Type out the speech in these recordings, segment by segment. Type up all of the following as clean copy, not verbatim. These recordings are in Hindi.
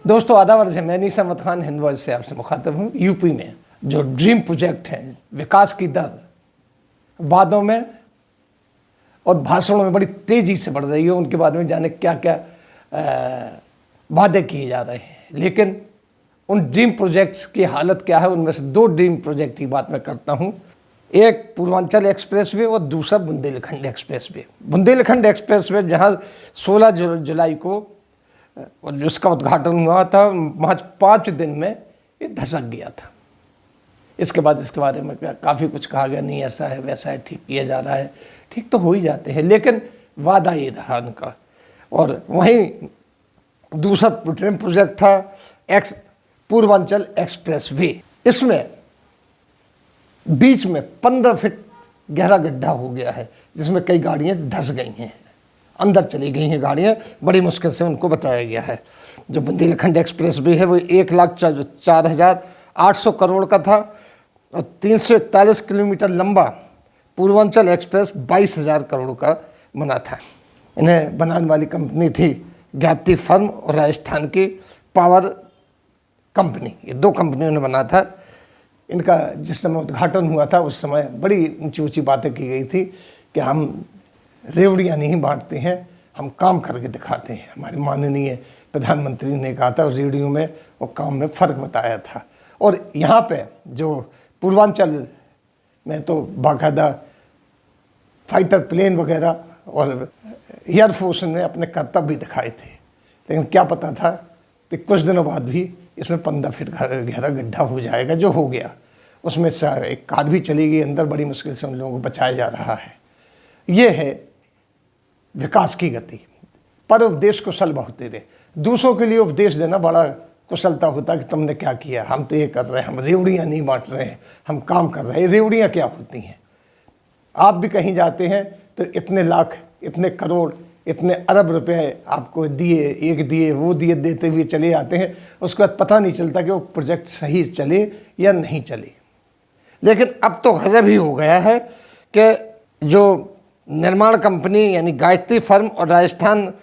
दोस्तों आदाब अर्ज़ है, मैं नीस अहमद खान हिंद वॉइस से आपसे मुखातब हूँ। यूपी में जो ड्रीम प्रोजेक्ट हैं, विकास की दर वादों में और भाषणों में बड़ी तेज़ी से बढ़ रही है। उनके बारे में जाने क्या क्या वादे किए जा रहे हैं, लेकिन उन ड्रीम प्रोजेक्ट्स की हालत क्या है। उनमें से दो ड्रीम प्रोजेक्ट की बात मैं करता हूँ। एक पूर्वांचल एक्सप्रेसवे और दूसरा बुंदेलखंड एक्सप्रेसवे। बुंदेलखंड एक्सप्रेसवे जहाँ 16 जुलाई को और जिसका उद्घाटन हुआ था, महज 5 दिन में ये धसक गया था। इसके बाद इसके बारे में काफ़ी कुछ कहा गया, नहीं ऐसा है वैसा है, ठीक किया जा रहा है। ठीक तो हो ही जाते हैं, लेकिन वादा ये रहा उनका। और वहीं दूसरा ड्रीम प्रोजेक्ट था पूर्वांचल एक्सप्रेसवे। इसमें बीच में 15 फीट गहरा गड्ढा हो गया है, जिसमें कई गाड़ियाँ धस गई हैं, अंदर चली गई हैं गाड़ियाँ। बड़ी मुश्किल से उनको बताया गया है। जो बुंदेलखंड एक्सप्रेसवे है वो 1,04,800 करोड़ का था और 341 किलोमीटर लंबा पूर्वांचल एक्सप्रेस 22,000 करोड़ का बना था। इन्हें बनाने वाली कंपनी थी ज्ञाति फर्म और राजस्थान की पावर कंपनी। ये दो कंपनियों ने बना था। इनका जिस समय उद्घाटन हुआ था उस समय बड़ी ऊंची ऊंची बातें की गई थी कि हम रेवड़ियाँ नहीं बांटते हैं, हम काम करके दिखाते हैं। हमारे माननीय प्रधानमंत्री ने कहा था, रेवड़ियों में और काम में फ़र्क बताया था। और यहाँ पे जो पूर्वांचल में तो बाकायदा फाइटर प्लेन वगैरह और एयरफोर्स ने अपने कर्तव्य भी दिखाए थे, लेकिन क्या पता था कि कुछ दिनों बाद भी इसमें 15 फीट गहरा गड्ढा हो जाएगा। जो हो गया, उसमें से एक कार भी चली गई अंदर। बड़ी मुश्किल से उन लोगों को बचाया जा रहा है। ये है विकास की गति। पर उपदेश कुशल बहुत तेरे। दूसरों के लिए उपदेश देना बड़ा कुशलता होता कि तुमने क्या किया, हम तो ये कर रहे हैं, हम रेवड़ियाँ नहीं बांट रहे हैं, हम काम कर रहे हैं। रेवड़ियाँ क्या होती हैं? आप भी कहीं जाते हैं तो इतने लाख, इतने करोड़, इतने अरब रुपए आपको दिए, एक दिए, वो दिए, देते हुए चले जाते हैं। उसके बाद पता नहीं चलता कि वो प्रोजेक्ट सही चले या नहीं चले। लेकिन अब तो गजब ही हो गया है कि जो निर्माण कंपनी यानी गायत्री फर्म और राजस्थान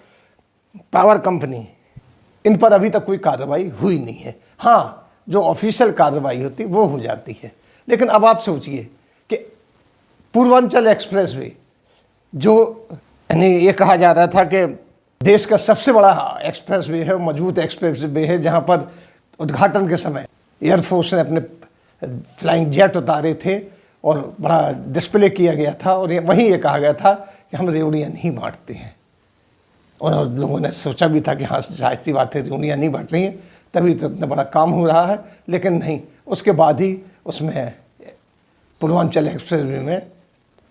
पावर कंपनी, इन पर अभी तक कोई कार्रवाई हुई नहीं है। हाँ, जो ऑफिशियल कार्रवाई होती वो हो जाती है। लेकिन अब आप सोचिए कि पूर्वांचल एक्सप्रेसवे, जो यानी ये कहा जा रहा था कि देश का सबसे बड़ा एक्सप्रेसवे है, मजबूत एक्सप्रेसवे है, जहाँ पर उद्घाटन के समय एयरफोर्स ने अपने फ्लाइंग जेट उतारे थे और बड़ा डिस्प्ले किया गया था। और वहीं ये कहा गया था कि हम रेवड़ियाँ नहीं बांटते हैं। और लोगों ने सोचा भी था कि हाँ, जाहिर सी बात है, रेवड़ियाँ नहीं बांट रही हैं, तभी तो इतना बड़ा काम हो रहा है। लेकिन नहीं, उसके बाद ही उसमें पूर्वांचल एक्सप्रेसवे में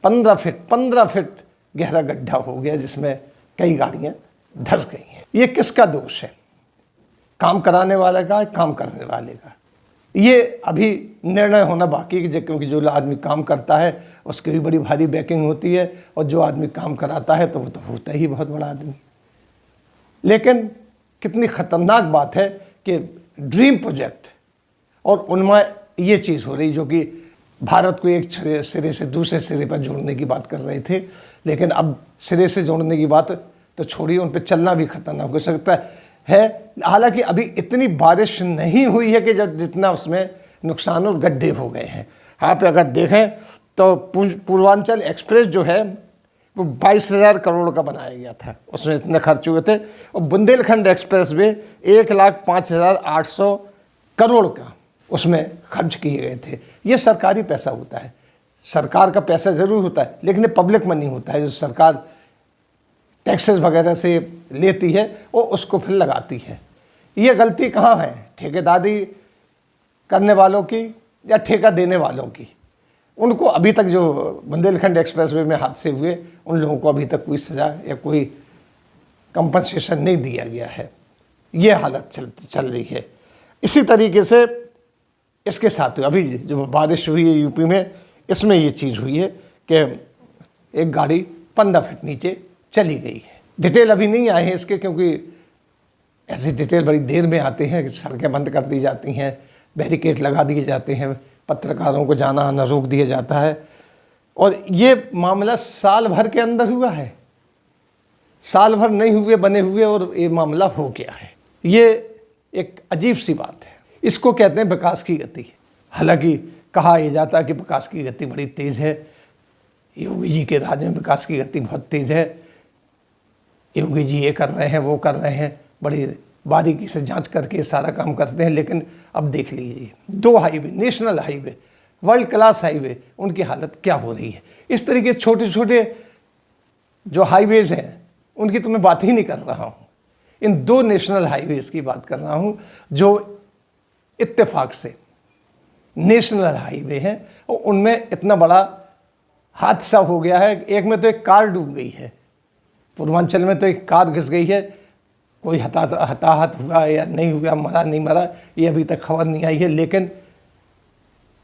15 फीट गहरा गड्ढा हो गया, जिसमें कई गाड़ियाँ धंस गई हैं। ये किसका दोष है? काम कराने वाले का, काम करने वाले का? ये अभी निर्णय होना बाकी है, क्योंकि जो आदमी काम करता है उसकी भी बड़ी भारी बैकिंग होती है, और जो आदमी काम कराता है तो वो तो होता ही बहुत बड़ा आदमी। लेकिन कितनी ख़तरनाक बात है कि ड्रीम प्रोजेक्ट और उनमें ये चीज़ हो रही, जो कि भारत को एक सिरे से दूसरे सिरे पर जोड़ने की बात कर रहे थे, लेकिन अब सिरे से जोड़ने की बात तो छोड़िए, उन पर चलना भी खतरनाक हो सकता है। हालांकि अभी इतनी बारिश नहीं हुई है कि जब जितना उसमें नुकसान और गड्ढे हो गए हैं। आप अगर देखें तो पूर्वांचल एक्सप्रेस जो है वो 22,000 करोड़ का बनाया गया था, उसमें इतने खर्च हुए थे। और बुंदेलखंड एक्सप्रेस वे 1,05,800 करोड़ का उसमें खर्च किए गए थे। ये सरकारी पैसा होता है, सरकार का पैसा ज़रूर होता है, लेकिन ये पब्लिक मनी होता है, जो सरकार टैक्सेस वगैरह से लेती है और उसको फिर लगाती है। ये गलती कहाँ है? ठेकेदारी करने वालों की या ठेका देने वालों की? उनको अभी तक, जो बुंदेलखंड एक्सप्रेसवे में हादसे हुए, उन लोगों को अभी तक कोई सज़ा या कोई कंपनसेशन नहीं दिया गया है। ये हालत चल रही है। इसी तरीके से इसके साथ अभी जो बारिश हुई है यूपी में, इसमें ये चीज़ हुई है कि एक गाड़ी 15 फीट नीचे चली गई है। डिटेल अभी नहीं आए हैं इसके, क्योंकि ऐसी डिटेल बड़ी देर में आते हैं। सड़कें बंद कर दी जाती हैं, बैरिकेड लगा दिए जाते हैं, पत्रकारों को जाना आना रोक दिया जाता है। और ये मामला साल भर के अंदर हुआ है। साल भर नहीं हुए बने हुए और ये मामला हो गया है। ये एक अजीब सी बात है। इसको कहते हैं विकास की गति। हालांकि कहा यह जाता है कि विकास की गति बड़ी तेज़ है, योगी जी के राज में विकास की गति बहुत तेज़ है, योगी जी ये कर रहे हैं वो कर रहे हैं, बड़ी बारीकी से जांच करके सारा काम करते हैं। लेकिन अब देख लीजिए, 2 highway, national highway, world class highway, उनकी हालत क्या हो रही है। इस तरीके से छोटे छोटे जो हाईवेज़ हैं उनकी तो मैं बात ही नहीं कर रहा हूँ, इन 2 नेशनल हाईवेज़ की बात कर रहा हूँ जो इत्तेफाक से नेशनल हाईवे हैं और उनमें इतना बड़ा हादसा हो गया है। एक में तो एक कार डूब गई है, पूर्वांचल में तो एक कार घिस गई है। कोई हताहत हुआ या नहीं हुआ, मरा नहीं मरा, ये अभी तक खबर नहीं आई है, लेकिन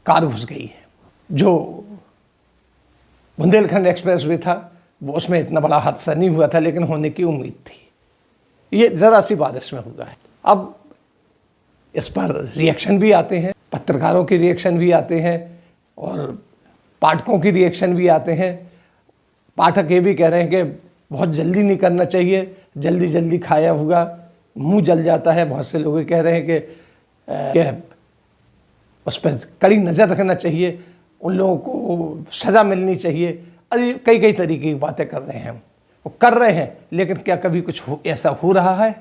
कार घुस गई है। जो बुंदेलखंड एक्सप्रेस वे था वो, उसमें इतना बड़ा हादसा नहीं हुआ था, लेकिन होने की उम्मीद थी। ये ज़रा सी बारिश में हुआ है। अब इस पर रिएक्शन भी आते हैं, पत्रकारों के रिएक्शन भी आते हैं और पाठकों की रिएक्शन भी आते हैं। पाठक ये भी कह रहे हैं कि बहुत जल्दी नहीं करना चाहिए, जल्दी जल्दी खाया हुआ मुंह जल जाता है। बहुत से लोग कह रहे हैं कि उस पर कड़ी नज़र रखना चाहिए, उन लोगों को सज़ा मिलनी चाहिए। अरे कई कई तरीके की बातें कर रहे हैं, वो कर रहे हैं, लेकिन क्या कभी कुछ ऐसा हो रहा है?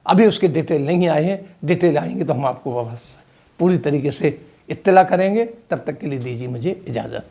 अभी उसके डिटेल नहीं आए हैं। डिटेल आएंगे तो हम आपको बस पूरी तरीके से इत्तला करेंगे। तब तक के लिए दीजिए मुझे इजाज़त।